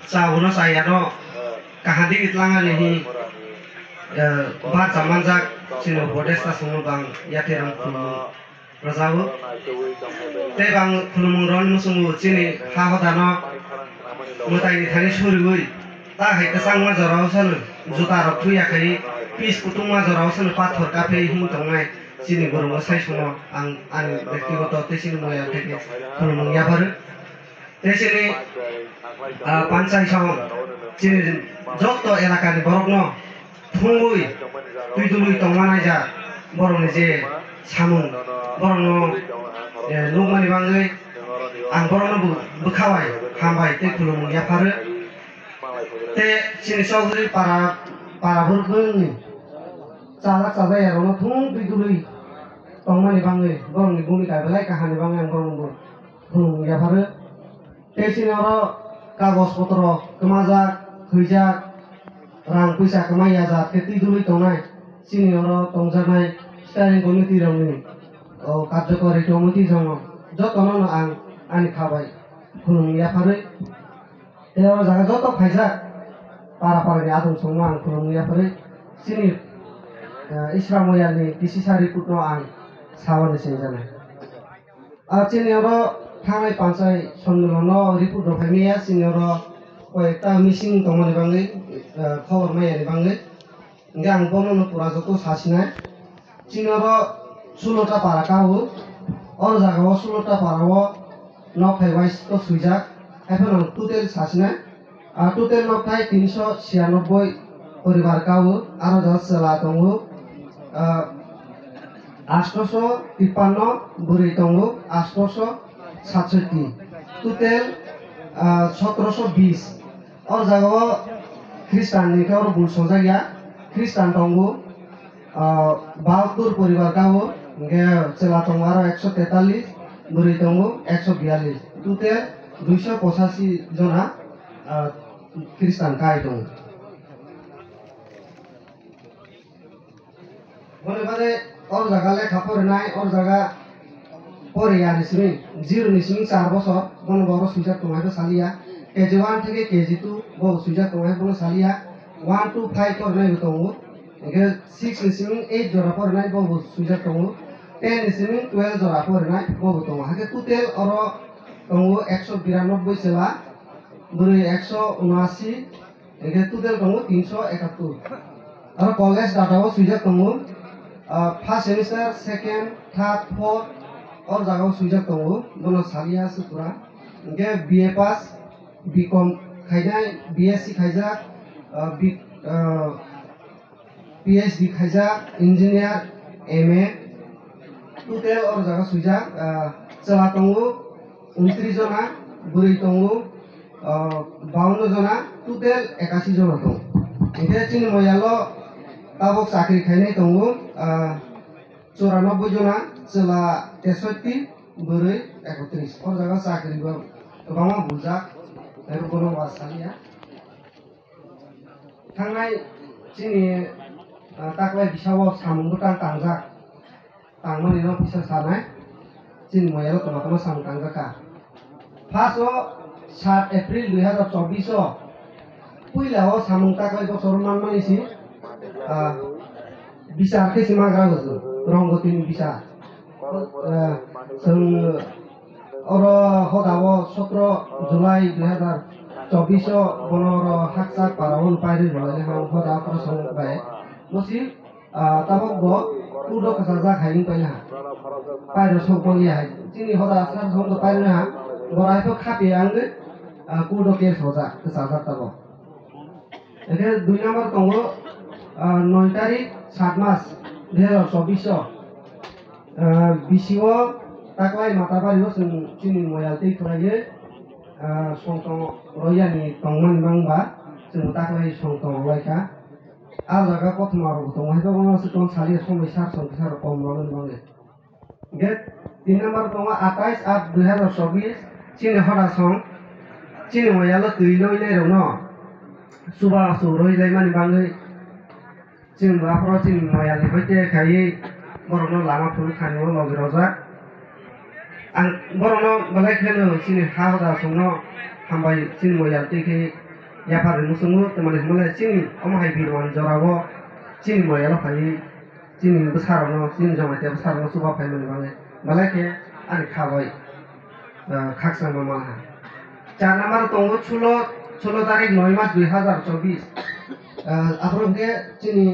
Sauno saya no kahadi itlanga nehi baca manjak sino bodesta sumo bang yatirang kumu razawu te bang kumu ron musumu sini hahodano mutai ni thani surigui ta hai kesang ma jorau san juta rok thuya khai pis putung ma jorau san pathor kafe hing tongnai sini guru sai sumo ang ani ব্যক্তিগত te sini moya theke kumu yabar te sini pansai song sini jokto elakani borokno thungui tuidului tongmanai ja borokni je samung borokno lugmani bangai ang borokno bukhawai hambai te khulumung yafaru te sini sogri para burgni chala chala yarono thung tuidului tongmani bangai borokni bhumika belai kahani bangai ang borokno khulumung yafaru te sini oro kagos potro kemajak khujak rang puisa kemaya jat ke tidului tongnai sini oro tongjaknai steering committee rongni କାର୍ଯ୍যকরী committee জङ যতনো ang ani khabai khulung yafarui te oro jaga joto khaijak para adung songma ang khulung yafarui sini isramoyalni tisisari putno ang sawani senjana sini oro thangai pansai sonnulono report rokhaimia sini oro কয়েকটা missing তংমানি বাংলাই খবর মাইয়ানি বাংলাই ইংগে আং বর্ণনা পুরা যত সাসিনায় চিনর 16টা পারা cow or জায়গাও 16টা পারাও নখাই বাইস তো সুইজাক এখন টোটাল সাসিনায় আর টোটাল নখাই 396 পরিবার কাউ আর দশলা দङ 853 বুড়ি দङ 867 টোটাল 1720 और जगह ख्रिस्टान निका और बुल सोजा गया ख्रिस्टान टंगो 72 परिवार का वो गे चला टंगारो 143 बुरी टंगो 142 टोटल 285 जना ख्रिस्टान का आइटम बोले बादे और जगह ले खपर नाय और जगह পরে আনিসমি জিরো নিসমি 4 বছর বন বড় সুইজা তোমাকে সালিয়া কেজি 1 থেকে কেজি 2 বড় সুইজা তোমাকে বন সালিয়া 1 to 5 পর নাই তমু একে 6 নিসমি 8 জোড়া পর নাই বড় সুইজা তমু 10 নিসমি 12 জোড়া পর নাই বড় তমু হাকে টোটাল অর তমু 192 সেলা দুই 179 একে টোটাল তমু 371 আর কলেজ ডাটাও সুইজা তমু first semester second third fourth और जगह सुइजक दङो बोनो सालिया सुपुरा इनके बीए पास बीकॉम खाइनाय बीएससी खाइजा पीएचडी खाइजा इंजीनियर एमए टोटल और जगह सुइजक चला दङो 29 जना बुरै दङो 52 जना टोटल 81 जना दङ इनके चिन मयालो ताबक चाकरी खाइनाय दङो 94 जना चला 63 बुरै 31 और जगह चाकरी गोबां बुजाक आरो बोनो वासालिया थांनाय चिनि ताकलाय बिसाव सामुंबो तांजाक तांमानि न फिसा सानाय चिनि मयालो तमातमा सामुं तांजाका फार्स्ट 7 एप्रिल 2024 पहिलाव सामुं ताकलाय बसर मानमानिसि बिसार केसिमा ग्रागो रंगतिनि बिसा जों और हदाव 17 जुलाई 2024 बनर हाकसा पारावन पाइरि रले हां हदा प्रसंग बाय मसि ताबक ब कुडो कसा खाइनि पहिला पाइरो सपलिया जिनि हदा सार संग पाइनो हा बराइखो खापे आंगे कुडो केस होजा कसा ताबो एके 2 नम्बर दङो 9 तारिख 7 मास 2024 बिसिङाव ताकलाय माताबारियाव जों जोंनि मयालते फरायो संथं रयानि तंमान बांबा जों ताकलाय संथं लायका आलागा प्रथमार दङहायबा बनसो दं सालिया समयसा संसार कमरन बांगे गेट 3 नम्बर दङ 28 8 2024 चिनि हडा सं चिनि मयाल तैलय नायरनो सुबा सुरय जायमानि बांगे जों बाफोराव जोंनि मयालनि बायदि खायै बरनो लामा फुल खानियाव लगिरजा आं बरनो बलाय खेनो सिनि हावदा संनो हामबाय सिन मयाल तेखे याफार मुसुमु तमाने हमले चिनि अमहाय बिरवान जरावो चिनि मयालो फाइ चिनि बसारनो चिनि जमाते बसारनो सुबा फाइ मन बाले बालाके आनि खाबाय खाकसा मामा 4 नाम्बार तंगो 16 तारिख 9 मास 2024 आपरोके चिनि